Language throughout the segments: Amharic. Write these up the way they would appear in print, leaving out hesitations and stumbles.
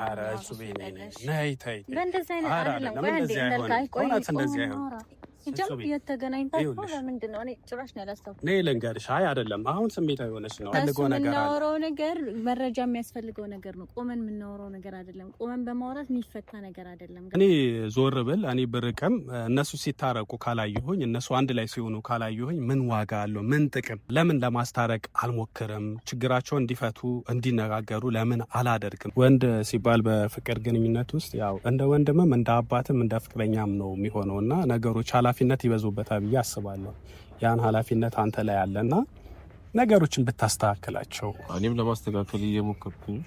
ኧረ እሱ ቤት ነይ ተይ በእንደዚህ አይነት አይደለም ቆይ አንዴ እንዳልካይ ቆይ እንደዚህ አይሆን ሲጀምር የተገናኝታችሁ ለምንድን ነው? እኔ ጭራሽ ነው ያላስተውኩት። ነይ ልንገርሽ። አይ አይደለም አሁን ስሜታዊ ሆነሽ ነው። ፈልጎ ነገር አለ። የምናወራው ነገር መረጃ የሚያስፈልገው ነገር ነው። ቆመን የምናወራው ነገር አይደለም። ቆመን በማውራት የሚፈታ ነገር አይደለም። እኔ ዞር ብል እኔ ብርቅም እነሱ ሲታረቁ ካላየሁኝ እነሱ አንድ ላይ ሲሆኑ ካላየሁኝ ምን ዋጋ አለው? ምን ጥቅም? ለምን ለማስታረቅ አልሞክርም? ችግራቸውን እንዲፈቱ እንዲነጋገሩ ለምን አላደርግም? ወንድ ሲባል በፍቅር ግንኙነት ውስጥ ያው እንደ ወንድምም እንደ አባትም እንደ ፍቅረኛም ነው የሚሆነውና ነገሮች ኃላፊነት ይበዙበታል ብዬ አስባለሁ። ያን ኃላፊነት አንተ ላይ አለና ነገሮችን ብታስተካክላቸው። እኔም ለማስተካከል እየሞከርኩኝ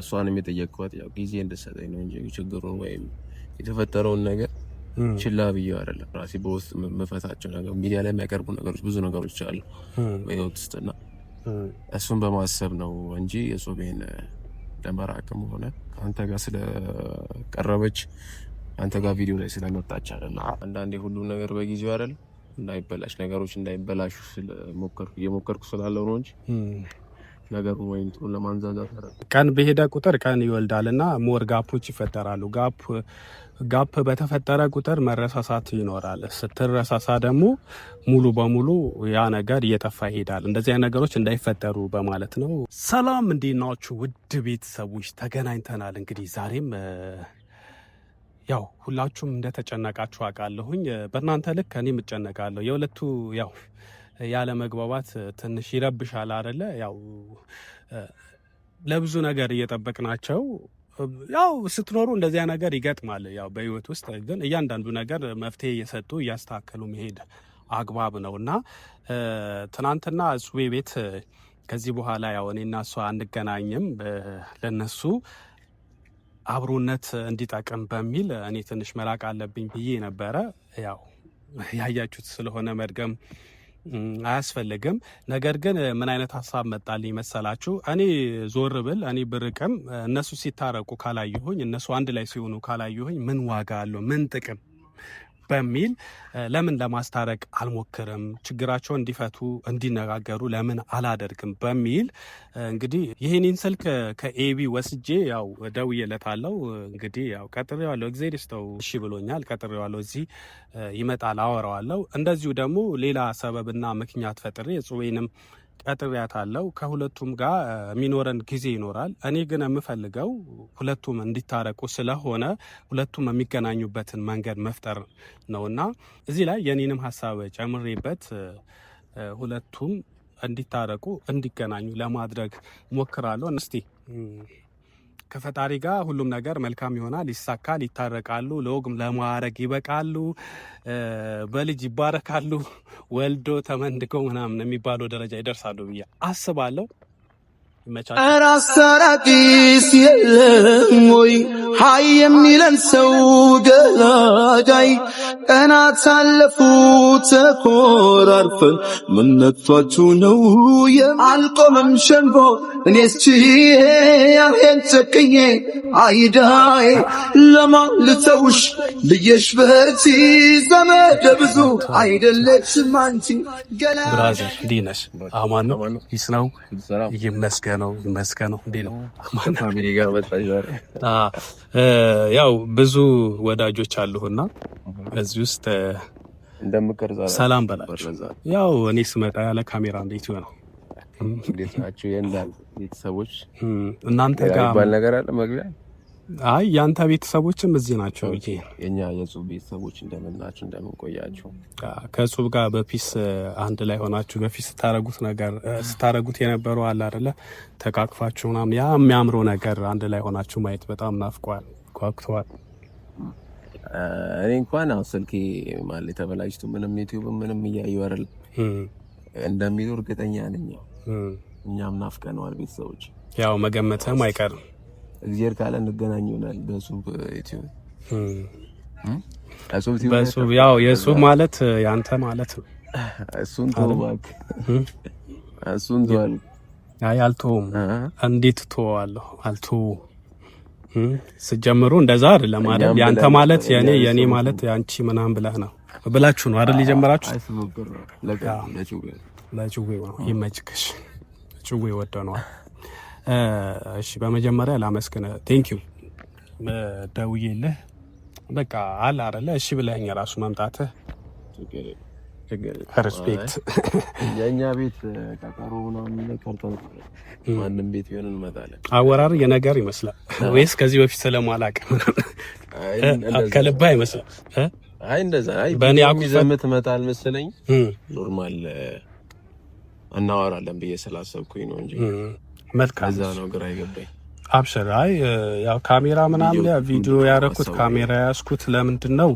እሷንም የጠየቅኳት ያው ጊዜ እንድትሰጠኝ ነው እንጂ ችግሩን ወይም የተፈጠረውን ነገር ችላ ብዬ አይደለም። ራሴ በውስጥ መፈታቸው ነገር ሚዲያ ላይ የሚያቀርቡ ነገሮች ብዙ ነገሮች አሉ በህይወት ውስጥና እሱን በማሰብ ነው እንጂ የሶቤን ለመራቅም ሆነ አንተ ጋር ስለቀረበች አንተ ጋር ቪዲዮ ላይ ስለመጣች አይደለም። አንዳንዴ ሁሉ ነገር በጊዜው አይደለም እንዳይበላሽ ነገሮች እንዳይበላሹ እየሞከርኩ ስላለው ነው እንጂ ነገሩ ወይም ጥሩ ለማንዛዛት አይደለም። ቀን በሄደ ቁጥር ቀን ይወልዳልና ሞር ጋፖች ይፈጠራሉ። ጋፕ በተፈጠረ ቁጥር መረሳሳት ይኖራል። ስትረሳሳ ደግሞ ሙሉ በሙሉ ያ ነገር እየጠፋ ይሄዳል። እንደዚህ አይነት ነገሮች እንዳይፈጠሩ በማለት ነው። ሰላም እንዴት ናችሁ ውድ ቤተሰቦች? ተገናኝተናል። እንግዲህ ዛሬም ያው ሁላችሁም እንደተጨነቃችሁ አውቃለሁኝ። በእናንተ ልክ እኔም እጨነቃለሁ። የሁለቱ ያው ያለ መግባባት ትንሽ ይረብሻል አይደለ? ያው ለብዙ ነገር እየጠበቅናቸው ያው ስትኖሩ እንደዚያ ነገር ይገጥማል። ያው በህይወት ውስጥ ግን እያንዳንዱ ነገር መፍትሄ እየሰጡ እያስተካከሉ መሄድ አግባብ ነውና ትናንትና እሱቤ ቤት ከዚህ በኋላ ያው እኔና እሷ አንገናኝም ለነሱ አብሮነት እንዲጠቅም በሚል እኔ ትንሽ መራቅ አለብኝ ብዬ ነበረ። ያው ያያችሁት ስለሆነ መድገም አያስፈልግም። ነገር ግን ምን አይነት ሀሳብ መጣልኝ መሰላችሁ? እኔ ዞር ብል እኔ ብርቅም እነሱ ሲታረቁ ካላየሁኝ እነሱ አንድ ላይ ሲሆኑ ካላየሁኝ ምን ዋጋ አለው? ምን ጥቅም በሚል ለምን ለማስታረቅ አልሞክርም? ችግራቸውን እንዲፈቱ እንዲነጋገሩ ለምን አላደርግም? በሚል እንግዲህ ይህንን ስልክ ከኤቢ ወስጄ ያው ደውዬለታለሁ። እንግዲህ ያው ቀጥሬዋለሁ። እግዚአብሔር ይስጠው እሺ ብሎኛል። ቀጥሬዋለሁ። እዚህ ይመጣል፣ አወራዋለሁ። እንደዚሁ ደግሞ ሌላ ሰበብና ምክንያት ፈጥሬ ጽዌንም ቀጥሬያታለሁ። ከሁለቱም ጋር የሚኖረን ጊዜ ይኖራል። እኔ ግን የምፈልገው ሁለቱም እንዲታረቁ ስለሆነ ሁለቱም የሚገናኙበትን መንገድ መፍጠር ነውና እዚህ ላይ የኔንም ሀሳብ ጨምሬበት ሁለቱም እንዲታረቁ እንዲገናኙ ለማድረግ ሞክራለሁ። እስቲ ከፈጣሪ ጋር ሁሉም ነገር መልካም ይሆናል፣ ይሳካል፣ ይታረቃሉ፣ ለወግም ለማዕረግ ይበቃሉ፣ በልጅ ይባረካሉ፣ ወልዶ ተመንድገው ምናምን የሚባለው ደረጃ ይደርሳሉ ብዬ አስባለሁ። አራሰራቂስ የለም ወይ ሀይ የሚለን ሰው ገላጋይ ቀናት አለፉ ተኮራርፈን ምነቷችሁ ነው አልቆመም ሸንጎ እኔስ ችዬ ያሄን ጨቅኜ አይዳይ ለማልተውሽ ልየሽ በቲ ዘመደ ብዙ አይደለችም አንቺ ገላ ብራዘር ዲነሽ አማን ነው ይስናው ይመስገነው እንዴ ነው ፋሚሊ ጋር በጣም ያው ብዙ ወዳጆች አሉና እዚህ ውስጥ እንደምቀርጻ ሰላም በላችሁ። ያው እኔ ስመጣ ያለ ካሜራ እንዴት ነው እንዴት ናችሁ የእንዳል ቤተሰቦች? እናንተ ጋር ባል ነገር አለ መግቢያ? አይ ያንተ ቤተሰቦችም እዚህ ናቸው። የኛ የጹብ ቤተሰቦች እንደምን ናችሁ? እንደምን ቆያችሁ? ከጹብ ጋር በፒስ አንድ ላይ ሆናችሁ በፊት ስታረጉት የነበረው አለ አይደለ? ተቃቅፋችሁ ምናምን ያ የሚያምረው ነገር አንድ ላይ ሆናችሁ ማየት በጣም ናፍቋል፣ ጓጉቷል። እኔ እንኳን አሁን ስልኬ ማለት ተበላሽቶ ምንም ዩቲዩብ ምንም እያየሁ አይደል እንደሚኖር እርግጠኛ ነኝ። እኛም ናፍቀነዋል ቤተሰቦች። ያው መገመትም አይቀርም። እግዚአብሔር ካለ እንገናኝ ይሆናል በሱብ ዩቲዩብ። በሱብ ያው የሱብ ማለት ያንተ ማለት ነው። እሱን ተውባክ እሱን ተዋል። አይ አልተውም። እንዴት ተዋለሁ? አልተውም። ስጀምሩ እንደዛ አይደለም አይደል? ያንተ ማለት የኔ ማለት ያንቺ ምናምን ብላችሁ ነው አይደል የጀመራችሁ? ለጭዌ ነው ይመችከሽ። ጭዌ ወደነዋል እሺ በመጀመሪያ ላመስግን። ቴንኪዩ ደውዬልህ በቃ አለ አይደለ እሺ ብለኸኝ ራሱ መምጣትህ ሪስፔክት። የኛ ቤት ቀጠሮ ነው የሚነቀርተው ማንም ቤት ቢሆን እንመጣለን። አወራር የነገር ይመስላል ወይስ ከዚህ በፊት ስለማላውቅ ከልባ ይመስላል? አይ እንደዛ አይ በእኔ አኩ ዘመት መጣል መሰለኝ ኖርማል እናወራለን ብዬ ስላሰብኩኝ ነው እንጂ መልካም እዛ ነው ግራ ይገባኝ። አብሽር። አይ ያው ካሜራ ምናምን ቪዲዮ ያደረኩት ካሜራ ያስኩት ለምንድን ነው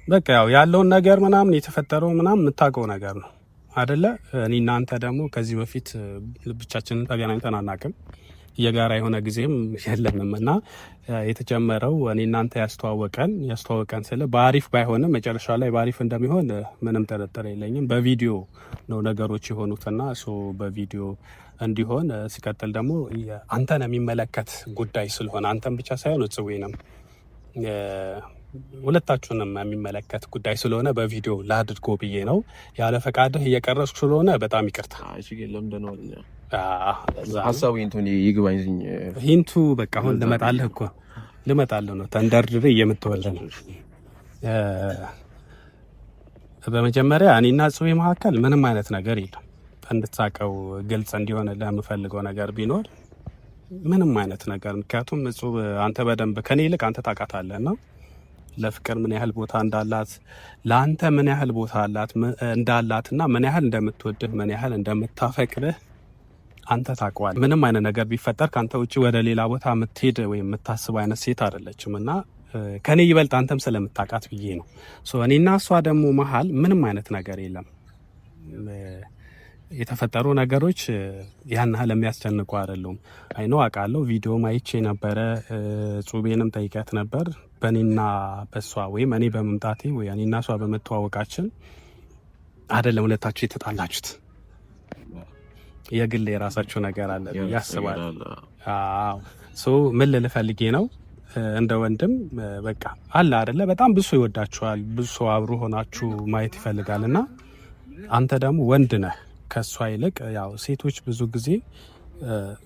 በቃ ያው ያለውን ነገር ምናምን የተፈጠረው ምናምን የምታውቀው ነገር ነው አይደለ? እኔ እናንተ ደግሞ ከዚህ በፊት ብቻችንን ተገናኝተን አናውቅም። የጋራ የሆነ ጊዜም የለንም እና የተጀመረው እኔ እናንተ ያስተዋወቀን ስለ በአሪፍ ባይሆንም መጨረሻ ላይ በአሪፍ እንደሚሆን ምንም ጥርጥር የለኝም። በቪዲዮ ነው ነገሮች የሆኑትና በቪዲዮ እንዲሆን ሲቀጥል ደግሞ አንተን የሚመለከት ጉዳይ ስለሆነ አንተን ብቻ ሳይሆን ጽዌንም ሁለታችሁንም የሚመለከት ጉዳይ ስለሆነ በቪዲዮ ላድርጎ ብዬ ነው። ያለ ፈቃድህ እየቀረስኩ ስለሆነ በጣም ይቅርታ። ሀሳቡ ሂንቱ በቃ አሁን ልመጣለህ ነው ተንደርድሬ እየምትወልድ ነው። በመጀመሪያ እኔና ጽዌ መካከል ምንም አይነት ነገር የለም። እንድታውቀው ግልጽ እንዲሆን ለምፈልገው ነገር ቢኖር ምንም አይነት ነገር ምክንያቱም ጽዌ አንተ በደንብ ከኔ ይልቅ አንተ ታውቃታለህ ነው ለፍቅር ምን ያህል ቦታ እንዳላት ለአንተ ምን ያህል ቦታ እንዳላትና ምን ያህል እንደምትወድህ ምን ያህል እንደምታፈቅርህ አንተ ታውቀዋለህ። ምንም አይነት ነገር ቢፈጠር ካንተ ውጪ ወደ ሌላ ቦታ የምትሄድ ወይም የምታስብ አይነት ሴት አይደለችም እና ከኔ ይበልጥ አንተም ስለምታውቃት ብዬ ነው። እኔና እሷ ደግሞ መሀል ምንም አይነት ነገር የለም። የተፈጠሩ ነገሮች ያን ያህል የሚያስጨንቁ አይደሉም። አይኖ አውቃለሁ። ቪዲዮም አይቼ ነበረ። ጹቤንም ጠይቂያት ነበር። በእኔና በሷ ወይም እኔ በመምጣቴ ወይ እኔና እሷ በመተዋወቃችን አይደለም ሁለታችሁ የተጣላችሁት። የግል የራሳችሁ ነገር አለ ብዬ አስባለሁ። ምን ልል ፈልጌ ነው እንደ ወንድም በቃ አለ አይደለ በጣም ብዙ ሰው ይወዳችኋል። ብዙ ሰው አብሮ ሆናችሁ ማየት ይፈልጋል እና አንተ ደግሞ ወንድ ነህ። ከሷ ይልቅ ያው ሴቶች ብዙ ጊዜ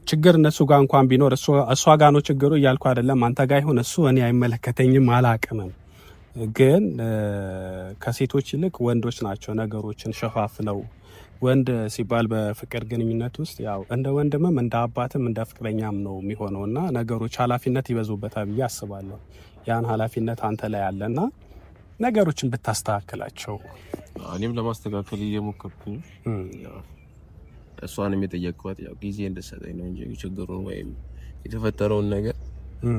ችግር እነሱ ጋር እንኳን ቢኖር እሷ ጋር ነው ችግሩ እያልኩ አይደለም። አንተ ጋር ይሁን እሱ እኔ አይመለከተኝም አላቅምም። ግን ከሴቶች ይልቅ ወንዶች ናቸው ነገሮችን ሸፋፍነው። ወንድ ሲባል በፍቅር ግንኙነት ውስጥ ያው እንደ ወንድምም እንደ አባትም እንደ ፍቅረኛም ነው የሚሆነው እና ነገሮች ኃላፊነት ይበዙበታል ብዬ አስባለሁ። ያን ኃላፊነት አንተ ላይ አለና ነገሮችን ብታስተካክላቸው። እኔም ለማስተካከል እየሞከርኩኝ እሷንም የጠየቅኳት ያው ጊዜ እንድትሰጠኝ ነው እንጂ ችግሩን ወይም የተፈጠረውን ነገር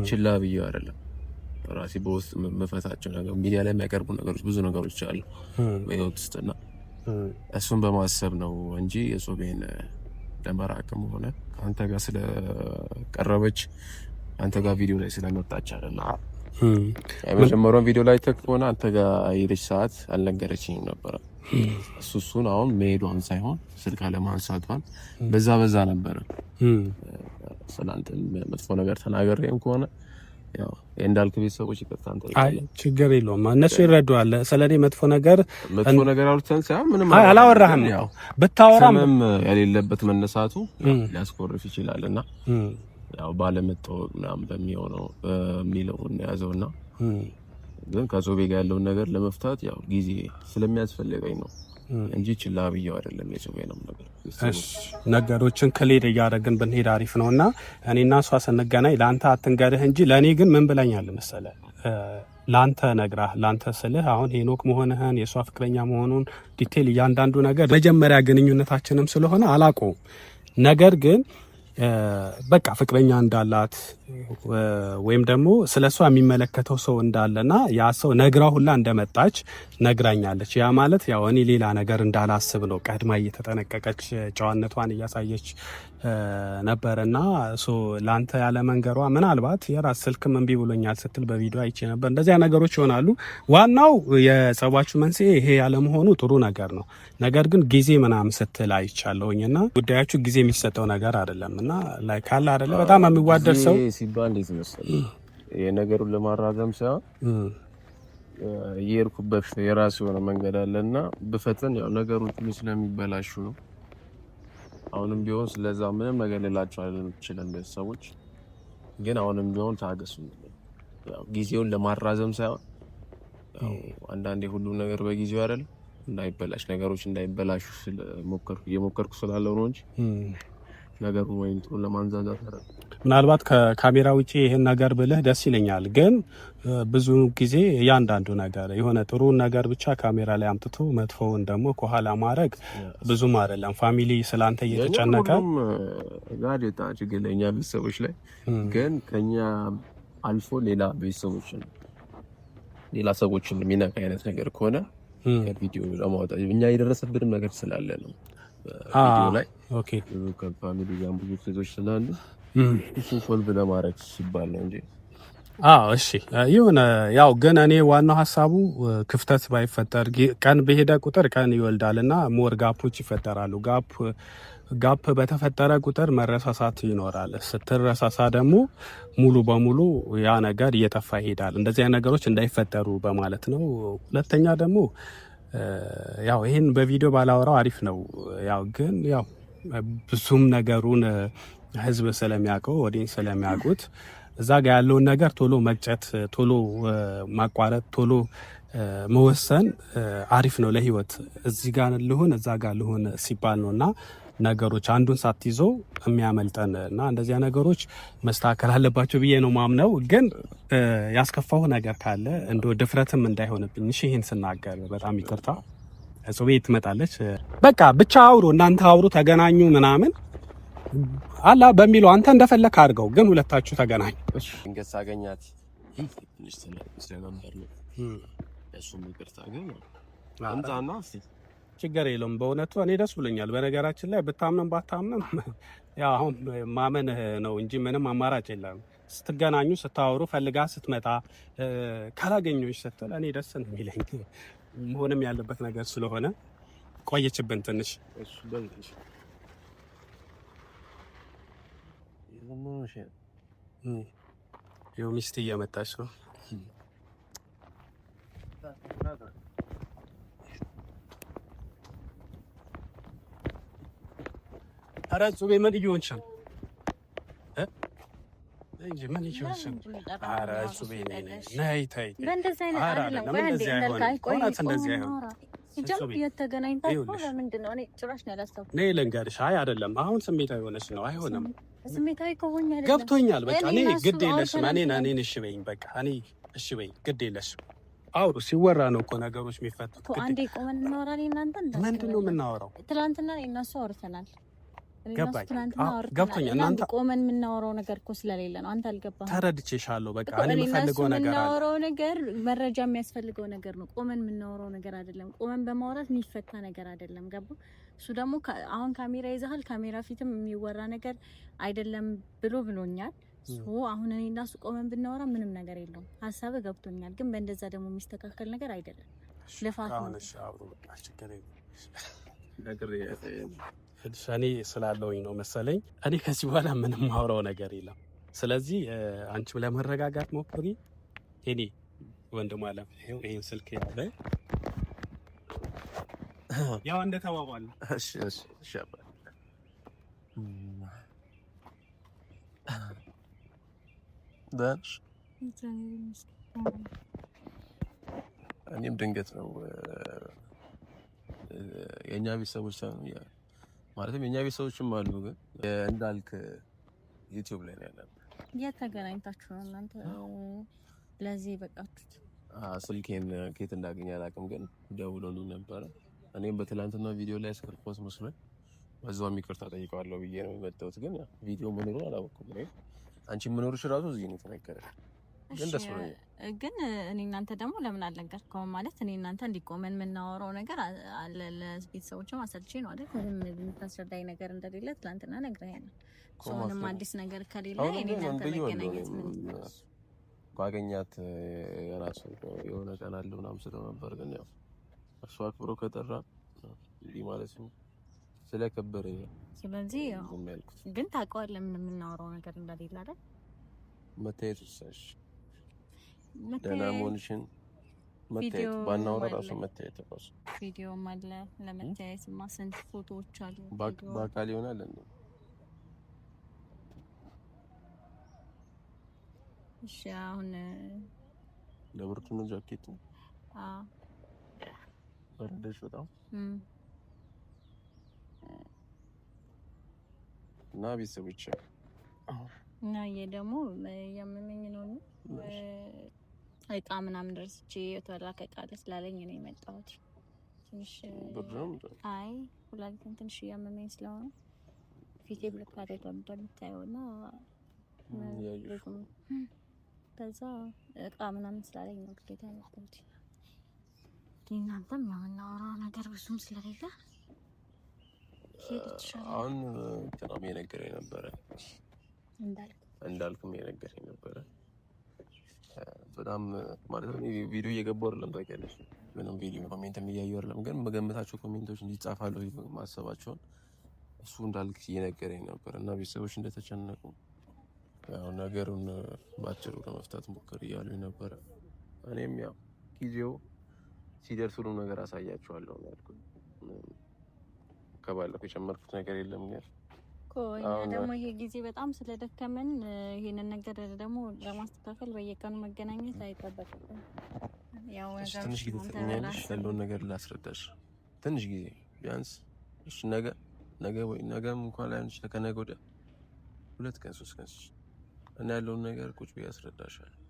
ችላ ብዬው አይደለም። ራሴ በውስጥ መፈታቸው ነገር ሚዲያ ላይ የሚያቀርቡ ነገሮች ብዙ ነገሮች አሉ በህይወት ውስጥና እሱን በማሰብ ነው እንጂ የጾቤን ለመራቅም ሆነ አንተ ጋር ስለቀረበች አንተ ጋር ቪዲዮ ላይ ስለመጣች አይደለም። የመጀመሪያውን ቪዲዮ ላይ ተከሆነ አንተ ጋር የሄደች ሰዓት አልነገረችኝም ነበር። እሱን አሁን መሄዷን ሳይሆን ስልክ አለማንሳቷን በዛ ነበረ። ስላንተ መጥፎ ነገር ተናገረም ከሆነ ያው እንዳልክ ቤተሰቦች ይቅርታ አንተ አይ ችግር የለውም እነሱ ይረዱዋል። ስለኔ መጥፎ ነገር አውርተን ሳይሆን ምንም አላወራህም። ያው ብታወራም የሌለበት መነሳቱ ሊያስኮርፍ ይችላልና ያው ባለመታወቅ ምናምን በሚሆነው የሚለው ያዘውና ግን ከጾቤ ጋር ያለውን ነገር ለመፍታት ያው ጊዜ ስለሚያስፈልገኝ ነው እንጂ ችላ ብዬው አይደለም። የጾቤ ነው ነገር ነገሮችን ክሊር እያደረግን ብንሄድ አሪፍ ነውና እኔና እሷ ስንገናኝ ለአንተ አትንገርህ እንጂ ለእኔ ግን ምን ብለኛል መሰለህ? ላንተ ነግራህ ላንተ ስልህ አሁን ሄኖክ መሆንህን የሷ ፍቅረኛ መሆኑን ዲቴል እያንዳንዱ ነገር መጀመሪያ ግንኙነታችንም ስለሆነ አላውቀውም። ነገር ግን በቃ ፍቅረኛ እንዳላት ወይም ደግሞ ስለሷ የሚመለከተው ሰው እንዳለና ያ ሰው ነግራው ሁላ እንደመጣች ነግራኛለች። ያ ማለት ያው እኔ ሌላ ነገር እንዳላስብ ነው። ቀድማ እየተጠነቀቀች ጨዋነቷን እያሳየች ነበርና ላንተ ያለ መንገሯ ምናልባት የራስ ስልክም እምቢ ብሎኛል ስትል በቪዲዮ አይቼ ነበር። እንደዚያ ነገሮች ይሆናሉ። ዋናው የጸባችሁ መንስኤ ይሄ ያለ መሆኑ ጥሩ ነገር ነው። ነገር ግን ጊዜ ምናምን ስትል አይቻለሁኝና ጉዳያችሁ ጊዜ የሚሰጠው ነገር አይደለምና ላይ ካለ አይደለ በጣም የሚዋደድ ሰው ሲባል እንዴት መሰለህ የነገሩን ለማራዘም ሳይሆን የሄድኩበት የራሱ የሆነ መንገድ አለና በፈተን ያው ነገሮች ስለሚበላሹ ነው። አሁንም ቢሆን ስለዛ ምንም ነገር ልላችሁ አልችልም ቤተሰቦች ግን አሁንም ቢሆን ታገሱ ያው ጊዜውን ለማራዘም ሳይሆን ያው አንዳንዴ ሁሉ ነገር በጊዜው አይደል እንዳይበላሽ ነገሮች እንዳይበላሹ እየሞከርኩ ስላለው ነው እንጂ ነገሩ ወይም ጥሩ ለማንዛዛት አይደል ምናልባት ከካሜራ ውጪ ይሄን ነገር ብለህ ደስ ይለኛል ግን ብዙ ጊዜ ያንዳንዱ ነገር የሆነ ጥሩ ነገር ብቻ ካሜራ ላይ አምጥቶ መጥፎውን ደግሞ ከኋላ ማድረግ ብዙም አይደለም ፋሚሊ ስላንተ እየተጨነቀ ጋዴታ ችግለኛ ቤተሰቦች ላይ ግን ከኛ አልፎ ሌላ ቤተሰቦችን ሌላ ሰዎችን የሚነካ አይነት ነገር ከሆነ ቪዲዮ ለማውጣት እኛ የደረሰብን ነገር ስላለ ነው ቪዲዮ ላይ ኦኬ ከፋሚሊ ጋር ብዙ ሴቶች ስላሉ እሱን ሶልቭ ለማድረግ ሲባል ነው እንጂ እሺ ይሁን ያው ግን እኔ ዋናው ሐሳቡ ክፍተት ባይፈጠር ቀን በሄደ ቁጥር ቀን ይወልዳልና ሞር ጋፖች ይፈጠራሉ ጋፕ በተፈጠረ ቁጥር መረሳሳት ይኖራል ስትረሳሳ ደግሞ ሙሉ በሙሉ ያ ነገር እየጠፋ ይሄዳል እንደዚህ ነገሮች እንዳይፈጠሩ በማለት ነው ሁለተኛ ደግሞ ያው ይሄን በቪዲዮ ባላወራው አሪፍ ነው ያው ግን ያው ብዙም ነገሩን ህዝብ ስለሚያውቀው ኦዲየንስ ስለሚያውቁት እዛ ጋር ያለውን ነገር ቶሎ መቅጨት ቶሎ ማቋረጥ ቶሎ መወሰን አሪፍ ነው ለህይወት እዚህ ጋር ልሁን እዛ ጋር ልሁን ሲባል ነውና ነገሮች አንዱን ሳትይዞ የሚያመልጠን እና እንደዚያ ነገሮች መስተካከል አለባቸው ብዬ ነው ማምነው ግን ያስከፋው ነገር ካለ እንደ ድፍረትም እንዳይሆንብኝ እሺ ይሄን ስናገር በጣም ይቅርታ እጹቤ ትመጣለች በቃ ብቻ አውሩ እናንተ አውሩ ተገናኙ ምናምን አላ በሚለው አንተ እንደፈለክ አድርገው ግን ሁለታችሁ ተገናኙ እሺ እንገስ አገኛት ትንሽ ስለነበር ነው እሱም ይቅርታ ግን አንተና ችግር የለውም በእውነቱ እኔ ደስ ብሎኛል በነገራችን ላይ ብታምንም ባታምንም ያው አሁን ማመን ነው እንጂ ምንም አማራጭ የለም ስትገናኙ ስታወሩ ፈልጋ ስትመጣ ካላገኘሽ ስትል እኔ ደስ ነው የሚለኝ መሆንም ያለበት ነገር ስለሆነ ቆየችብን ትንሽ እሱ በልሽ ይኸው ሚስት እየመጣች ነው ኧረ ጹቤ ምን እየሆንሽ ነው እንጂ ምን እየሆንሽ ነው ኧረ ጹቤ ነይ ተይ በእንደዚህ አይነት አይደለም ወይ እንዴ እንዳልካይ ቆይ እንደዚህ አይሆን ሲጀምር የተገናኝታችሁ ለምንድን ነው እኔ ጭራሽ ነው ያላስተው ነይ ልንገርሽ አይ አይደለም አሁን ስሜታዊ ሆነሽ ነው አይሆንም ስሜታዊ ከሆነ አይደለም ገብቶኛል በቃ እኔ ግድ የለሽም እኔን እሺ በይኝ በቃ እኔ እሺ በይኝ ግድ የለሽም አውሩ ሲወራ ነው እኮ ነገሮች የሚፈቱት እኮ አንዴ ቆመን እናወራለን እናንተ ምንድን ነው የምናወራው ትናንትና እነሱ አውርተናል ገብቶኛል እናንተ ቆመን የምናወራው ነገር እኮ ስለሌለ ነው አንተ አልገባህም ተረድቼሻለሁ በቃ እኔ የምፈልገው ነገር አለ የምናወራው ነገር መረጃ የሚያስፈልገው ነገር ነው ቆመን የምናወራው ነገር አይደለም ቆመን በማውራት የሚፈታ ነገር አይደለም ገባ እሱ ደግሞ አሁን ካሜራ ይዘሃል ካሜራ ፊትም የሚወራ ነገር አይደለም ብሎኛል አሁን እኔ እና እሱ ቆመን ብናወራ ምንም ነገር የለውም ሐሳብ ገብቶኛል ግን በእንደዛ ደግሞ የሚስተካከል ነገር አይደለም ልፋት ነው እሺ አብሮ በቃ ችግር ነገር እኔ ስላለውኝ ነው መሰለኝ እኔ ከዚህ በኋላ ምንም ማውራው ነገር የለም ስለዚህ አንቺም ለመረጋጋት ሞክሪ እኔ ወንድም አለም ይሄን ስልክ ያለ ያው እንደተባባልን እሺ አባ ዳሽ እኔም ድንገት ነው የኛ ቤተሰቦች ማለትም የኛ ቤተሰቦችም አሉ ግን እንዳልክ ዩቲዩብ ላይ ነው ያለው የተገናኝታችሁ ነው እናንተ ለዚህ በቃችሁት ስልኬን ከየት እንዳገኘ አላውቅም ግን ደውሎልኝ ነበር እኔም በትላንትና ቪዲዮ ላይ ስክሪፕት መስሎኝ በዛው ይቅርታ ጠይቀዋለሁ ብዬ ነው የመጣሁት ግን ቪዲዮ መኖሩን አላወቅኩም አንቺ መኖርሽ ራሱ እዚህ ነው የተነገረኝ ግን ደስ ብሎኛል ግን እኔ እናንተ ደግሞ ለምን አልነገርከውም ማለት እኔ እናንተ እንዲቆመን የምናወራው ነገር አለ ለቤተሰቦችም አሰልቼ ነው አይደል ምንም የምታስረዳኝ ነገር እንደሌለ ትላንትና ነግረኸኛል ሶንም አዲስ ነገር ከሌለ እኔ እናንተ መገናኘት ምን ባገኛት ራሱ የሆነ ቀን አለ ምናምን ስለነበር ግን ያው እሱ አክብሮ ከጠራ እንዲህ ማለት ነው ስለከበረኝ ስለዚህ ግን ታውቀዋለህ ምን የምናወራው ነገር እንደሌለ አይደል መታየት እሺ ደህና መሆንሽን መታየት ባናወራ ራሱ መታየት ራሱ ቪዲዮም አለ ለመታየት ማሰንት ፎቶዎች አሉ። በአካል ይሆናል እንዴ? እሺ አሁን ለብርቱ ነው ጃኬቱ። በረደሽ በጣም እና ቤተሰቦች እና ደግሞ ያመመኝ ነው እቃ ምናምን ደርስቼ የተላከ እቃ ስላለኝ ነው የመጣሁት። ትንሽ አይ ሁላችን ትንሽ ያመመኝ ስለሆነ ፊቴ ብለካ አይደለም እንደምታየውና ከዛ እቃ ምናምን ስላለኝ ነው ግዴታ የመጣሁት። እናንተም የምናወራው ነገር ብዙም ስለሌለ አሁን ተናም የነገረኝ ነበረ እንዳልክም የነገረኝ ነበረ። በጣም ማለት ነው ቪዲዮ እየገባሁ አይደለም ታውቂያለሽ። ምንም ቪዲዮ ኮሜንትም እያየሁ አይደለም፣ ግን መገመታቸው ኮሜንቶች እንዲጻፋሉ ማሰባቸውን እሱ እንዳልክ እየነገረኝ ነበር እና ቤተሰቦች እንደተጨነቁ ያው ነገሩን ባጭሩ ለመፍታት ሞክር እያሉኝ ነበረ። እኔም ያው ጊዜው ሲደርስ ሁሉም ነገር አሳያቸዋለሁ ነው ያልኩት። ከባለፈው የጨመርኩት ነገር የለም ግን እኛ ደግሞ ይሄ ጊዜ በጣም ስለደከመን ይሄንን ነገር ደግሞ ለማስተካከል በየቀኑ መገናኘት አይጠበቅብንም። ያው ትንሽ ጊዜ ትኛለሽ ያለውን ነገር ላስረዳሽ። ትንሽ ጊዜ ቢያንስ እሺ፣ ነገ ወይ ነገም እንኳን ላይሆን ይችላል ከነገ ወዲያ 2 ቀን 3 ቀን እና ያለውን ነገር ቁጭ ብዬ አስረዳሻለሁ።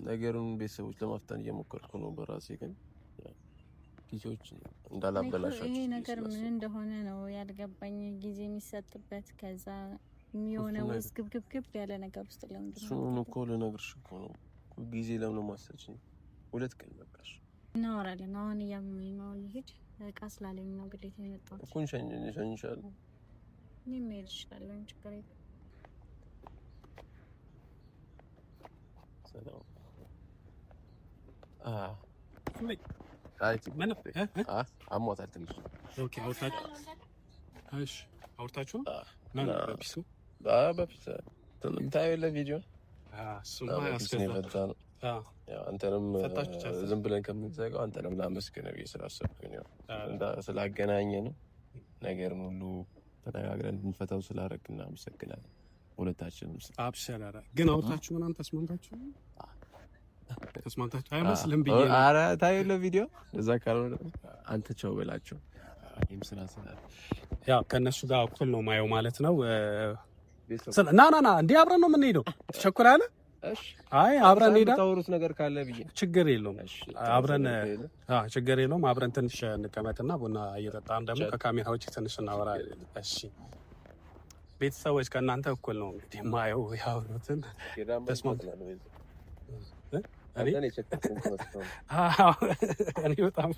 ነገሩን ቤተሰቦች ለማፍታን እየሞከርኩ ነው በራሴ ግን ጊዜዎች እንዳላበላሻቸው። ይሄ ነገር ምን እንደሆነ ነው ያልገባኝ። ጊዜ የሚሰጥበት ከዛ የሚሆነው ግብግብ ያለ ነገር ውስጥ ለምንድን ነው? እሱን እኮ ልነግርሽ እኮ ነው። ጊዜ ለምን ማሰጭኝ? 2 ቀን በቃሽ። እናወራለን። አሁን እያመመኝ ነው ልሂድ። እቃ ስላለኝ ነው ግዴታ የመጣሁት እኮ እንሸኝሻለሁ። እኔም መሄድ እችላለሁ፣ ችግር የለም። ሰላም አሟታል ትንሽ። ኦኬ አውርታችሁ በፊት ታየው የለ ቪዲዮ አንተንም ዝም ብለን ከምንዘጋው አንተንም ላመስግን ብዬ ስላሰብኩኝ ስላገናኘን ነገርን ሁሉ ተነጋግረን እንድንፈታው ስላደረግ እናመሰግናለን። ሁለታችንም አብሽራ። ግን አውርታችሁ ምናምን ተስማምታችሁ አይመስልም ብዬ ነው። ኧረ ታየው ለቪዲዮ እዛ ካልሆነ አንተ ቻው በላቸው። ይሄም ስላሰለ ያው ከነሱ ጋር እኩል ነው ማየው ማለት ነው። ና እንዴ አብረን ነው የምንሄደው። ትቸኩላለህ? እሺ አይ አብረን ሄዳ ታወሩት ነገር ካለ ብዬ ችግር የለውም። አብረን ችግር የለውም። አብረን ትንሽ እንቀመጥና ቡና እየጠጣን ደግሞ ከካሜራ ውጪ ትንሽ እናወራለን። እሺ ቤተሰቦች ከእናንተ እኩል ነው እንግዲህ ማየው ያወሩትን ተስማምተናል። እኔ በጣም